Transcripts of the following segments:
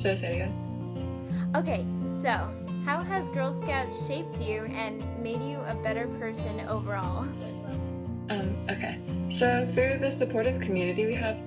Should I say it again? Okay, so how has Girl Scouts shaped you and made you a better person overall? Okay. So through the supportive community we have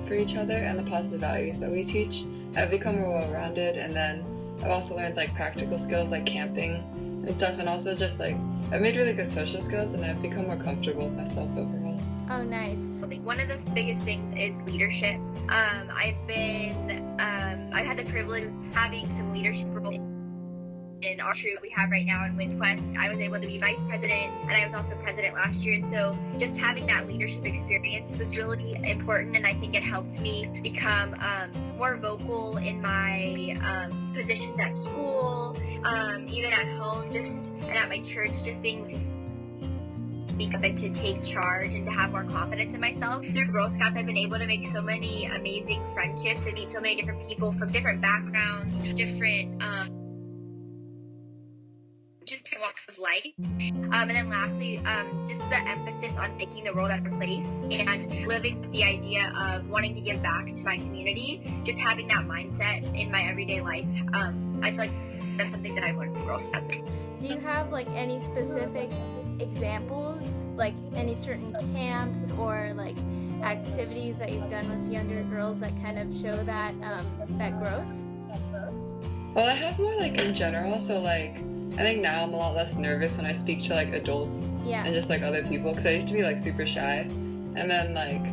for each other and the positive values that we teach, I've become more well-rounded, and then I've also learned like practical skills like camping and stuff, and also just like I've made really good social skills, and I've become more comfortable with myself overall. Oh, nice. I think one of the biggest things is leadership. I've had the privilege of having some leadership roles in our troop we have right now in WindQuest. I was able to be vice president, and I was also president last year, and so just having that leadership experience was really important, and I think it helped me become more vocal in my positions at school, even at home, and at my church, just being to speak up and to take charge and to have more confidence in myself. Through Girl Scouts, I've been able to make so many amazing friendships and meet so many different people from different backgrounds, different walks of life. And then lastly, just the emphasis on making the world a better place and living with the idea of wanting to give back to my community, just having that mindset in my everyday life. I feel like that's something that I've learned from Girl Scouts. Do you have like any specific examples, like any certain camps or like activities that you've done with younger girls that kind of show that that growth? Well, I have more like in general, so like I think now I'm a lot less nervous when I speak to like adults and just like other people, because I used to be like super shy. And then like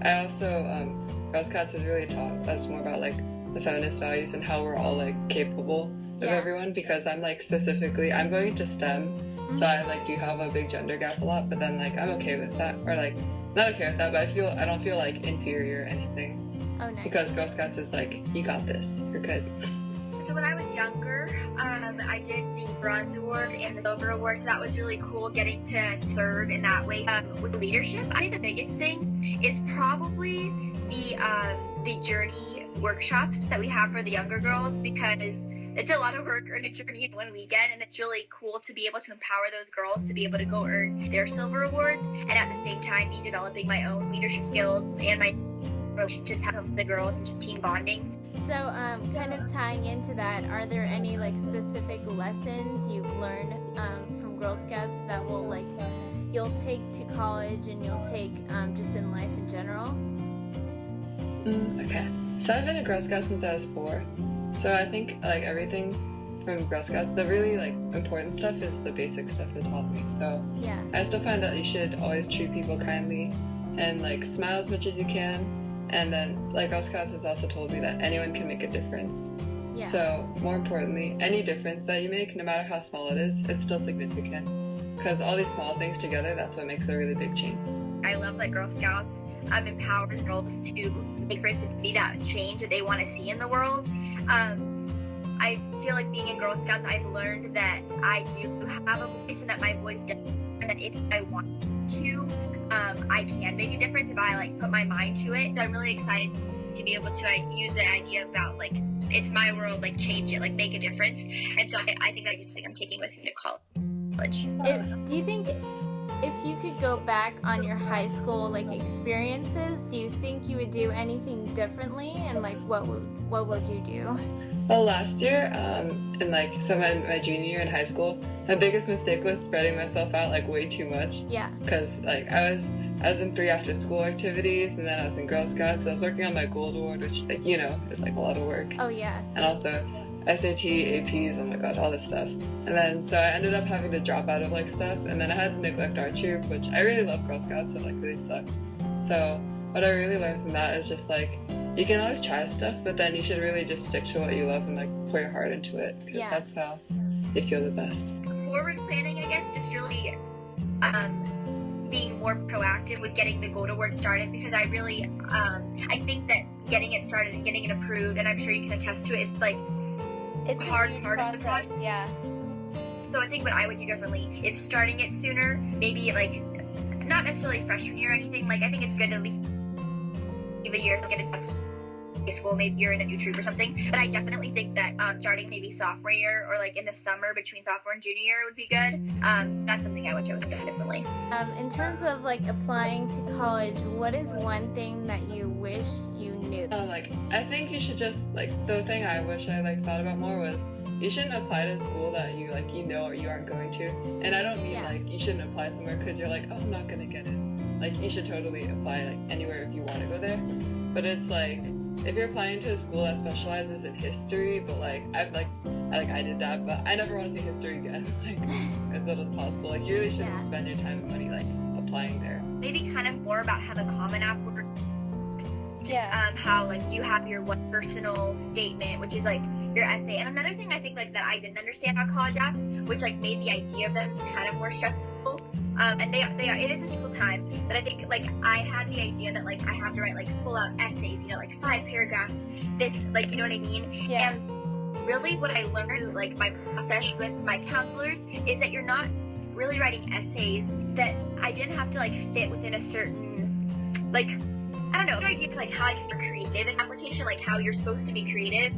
I also Girl Scouts has really taught us more about like the feminist values and how we're all like capable of everyone, because I'm like specifically I'm going to STEM, so I like do have a big gender gap a lot, but then like I'm okay with that, or like not okay with that, but I don't feel like inferior or anything. Oh, nice. Because Girl Scouts is like, you got this, you're good. So when I was younger, I did the Bronze Award and the Silver Award, so that was really cool getting to serve in that way. With leadership, I think the biggest thing is probably the journey workshops that we have for the younger girls, because it's a lot of work and a journey in one weekend, and it's really cool to be able to empower those girls to be able to go earn their silver awards, and at the same time be developing my own leadership skills and my relationships with the girls and just team bonding. So kind of tying into that, are there any like specific lessons you've learned from Girl Scouts that will like you'll take to college and you'll take just in life in general? Okay, so I've been a Girl Scout since I was 4, so I think like everything from Girl Scouts, the really like important stuff is the basic stuff it taught me. So yeah, I still find that you should always treat people kindly and like smile as much as you can. And then, like, Girl Scouts has also told me that anyone can make a difference. Yeah. So, more importantly, any difference that you make, no matter how small it is, it's still significant. Because all these small things together, that's what makes a really big change. I love that Girl Scouts empowers girls to make friends and be that change that they want to see in the world. I feel like being in Girl Scouts, I've learned that I do have a voice and that my voice does, and that if I want to, I can make a difference if I like put my mind to it. So I'm really excited to be able to use the idea about like it's my world, like change it, like make a difference. And so I think that's something I'm taking with me to college. Do you think if you could go back on your high school like experiences, do you think you would do anything differently, and like what would you do? Well, last year, my junior year in high school, my biggest mistake was spreading myself out like way too much. Yeah. Because like I was in 3 after school activities, and then I was in Girl Scouts. So I was working on my Gold Award, which like is like a lot of work. Oh yeah. And also SAT, APs, oh my god, all this stuff. And then so I ended up having to drop out of like stuff, and then I had to neglect art troop, which I really love Girl Scouts, so like really sucked. So what I really learned from that is just like, you can always try stuff, but then you should really just stick to what you love and like pour your heart into it, because that's how you feel the best. Forward planning, I guess, just really being more proactive with getting the Gold Award started, because I really, I think that getting it started and getting it approved, and I'm sure you can attest to it, is like it's hard part of the process. Yeah. So I think what I would do differently is starting it sooner, maybe like not necessarily freshman year or anything. Like I think it's good to leave a year to get it school, maybe you're in a new troop or something. But I definitely think that starting maybe sophomore year or like in the summer between sophomore and junior year would be good. So that's something I wish I would have done differently. In terms of like applying to college, what is one thing that you wish you knew? I think you should just, the thing I wish I thought about more was you shouldn't apply to a school that you know or you aren't going to. And I don't mean you shouldn't apply somewhere because you're oh, I'm not gonna get in. You should totally apply anywhere if you want to go there. But it's if you're applying to a school that specializes in history, but I did that, but I never want to see history again, as little as possible. You really shouldn't spend your time and money applying there. Maybe kind of more about how the Common App works. How you have your one personal statement, which is your essay. And another thing I think that I didn't understand about college apps, which made the idea of them kind of more stressful. And they are, it is a stressful time, but I think I had the idea that I have to write full out essays, 5 paragraphs, this, you know what I mean? Yeah. And really what I learned my process with my counselors is that you're not really writing essays that I didn't have to fit within a certain I don't know, idea of how I can be creative in application, how you're supposed to be creative.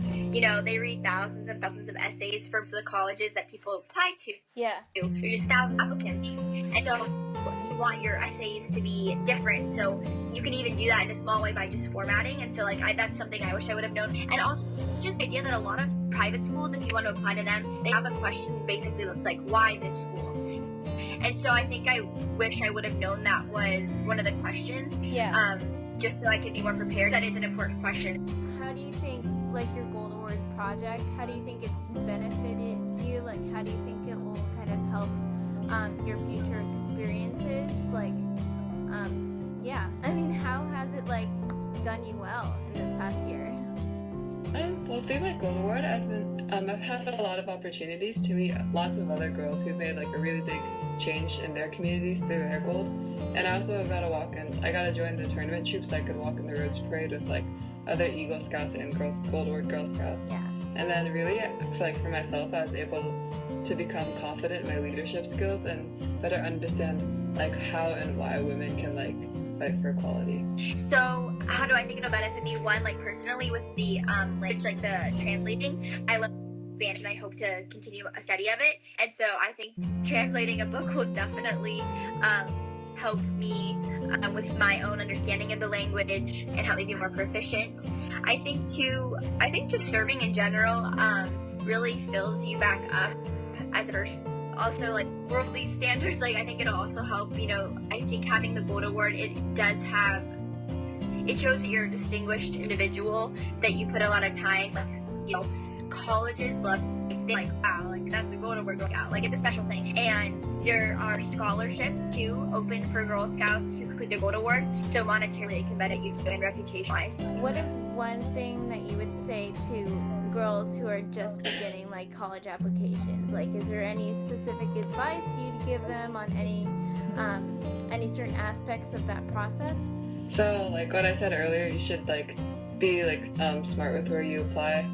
They read thousands and thousands of essays from the colleges that people apply to. Yeah. There's just thousands of applicants. And so you want your essays to be different. So you can even do that in a small way by just formatting. And so that's something I wish I would have known. And also just the idea that a lot of private schools, if you want to apply to them, they have a question basically that's why this school? And so I think I wish I would have known that was one of the questions. Yeah. Just so I could be more prepared. That is an important question. How do you think, your Gold Award project, how do you think it's benefited you? How do you think it will kind of help your future experiences? How has it, done you well in this past year? Well, through my Gold Award, I've had a lot of opportunities to meet lots of other girls who've made a really big change in their communities through their gold. And I also got to join the tournament troop so I could walk in the Rose Parade with other Eagle Scouts and Gold Award Girl Scouts. Yeah. And then really, I feel for myself, I was able to become confident in my leadership skills and better understand how and why women can fight for equality. So how do I think it'll benefit me? One, personally with the language, the translating, I love Spanish and I hope to continue a study of it. And so I think translating a book will definitely help me with my own understanding of the language and help me be more proficient. I think just serving in general really fills you back up as a person. Also, worldly standards, I think it'll also help, I think having the Gold Award, it shows that you're a distinguished individual, that you put a lot of time, colleges love, wow, that's a Gold Award Girl Scout, it's a special thing. And there are scholarships, too, open for Girl Scouts who complete the Gold Award, so monetarily it can benefit you, too, and reputation-wise. What is one thing that you would say to girls who are just beginning college applications? Is there any specific advice you'd give them on any certain aspects of that process? So what I said earlier, you should be smart with where you apply,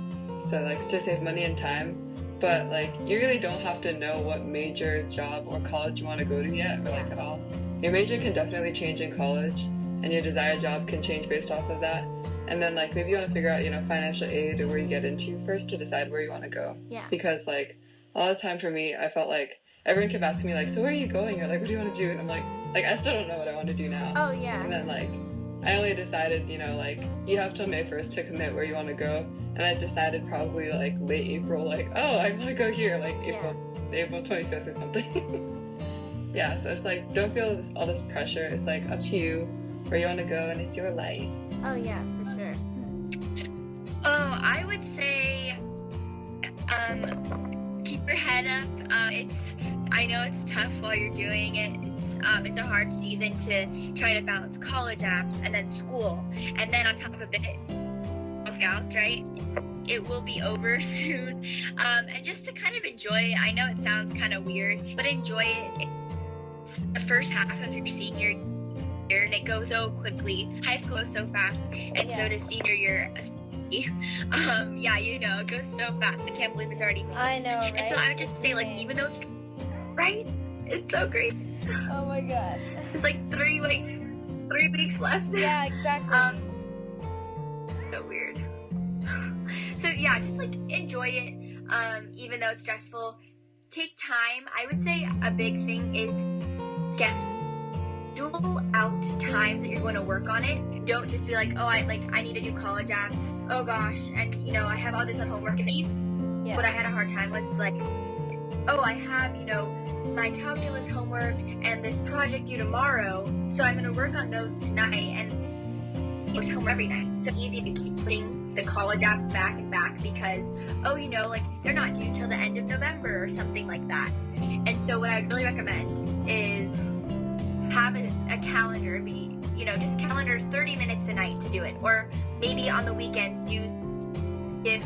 so to save money and time. But you really don't have to know what major, job, or college you want to go to yet, or at all. Your major can definitely change in college, and your desired job can change based off of that. And then maybe you want to figure out financial aid or where you get into first to decide where you want to go. Yeah. Because a lot of the time for me, I felt everyone kept asking me so where are you going, or what do you want to do? And I'm I still don't know what I want to do now. Oh yeah. And then I only decided you have till May 1st to commit where you want to go. And I decided probably late April, oh, I want to go here, April 25th or something. Yeah, so it's don't feel all this pressure. It's up to you where you want to go, and it's your life. Oh yeah, for sure. Oh, I would say, keep your head up. I know it's tough while you're doing it. It's a hard season to try to balance college apps and then school, and then on top of it, Scouts, right? It will be over soon. And just to kind of enjoy, I know it sounds kind of weird, but enjoy it. It's the first half of your senior year, and it goes so quickly. High school is so fast, and so does senior year. It goes so fast. I can't believe it's already May. I know, right? And so I would just say, even though it's right, it's so great. Oh my gosh. It's 3 weeks left. Yeah, exactly. So weird. So yeah, just like enjoy it, even though it's stressful. Take time. I would say a big thing is schedule out times that you're going to work on it. Don't just be like, oh, I need to do college apps. Oh gosh, and you know, I have all this homework and what I had a hard time was like, oh, I have, you know, my calculus homework and this project due tomorrow, so I'm going to work on those tonight and it's homework every night. So easy to keep putting the college apps back and back because, oh, you know, like they're not due till the end of November or something like that. And so what I would really recommend is have a calendar, be, you know, just calendar 30 minutes a night to do it, or maybe on the weekends you give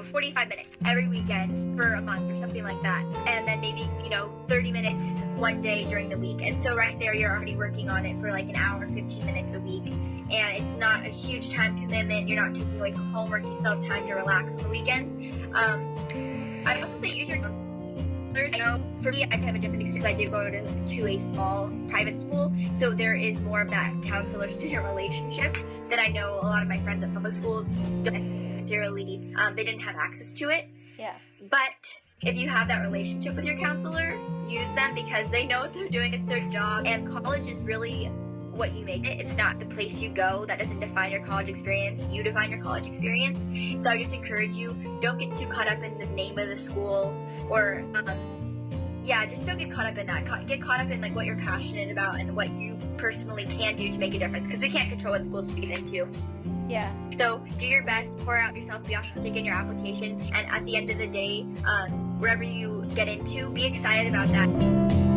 45 minutes every weekend for a month or something like that, and then maybe 30 minutes one day during the week. And so right there you're already working on it for like an hour, 15 minutes a week, and it's not a huge time commitment. You're not taking away from homework. You still have time to relax on the weekends. I'd also say use your counselors. I know for me, I have a different experience. I do go to a small private school, so there is more of that counselor-student relationship that I know a lot of my friends at public schools don't necessarily, they didn't have access to it. Yeah. But if you have that relationship with your counselor, use them because they know what they're doing. It's their job. And college is really what you make it. It's not the place you go. That doesn't define your college experience. You define your college experience. So I just encourage you, don't get too caught up in the name of the school or, just don't get caught up in that. Get caught up in like what you're passionate about and what you personally can do to make a difference, because we can't control what schools we get into. Yeah. So do your best, pour out yourself, be authentic in your application, and at the end of the day, wherever you get into, be excited about that.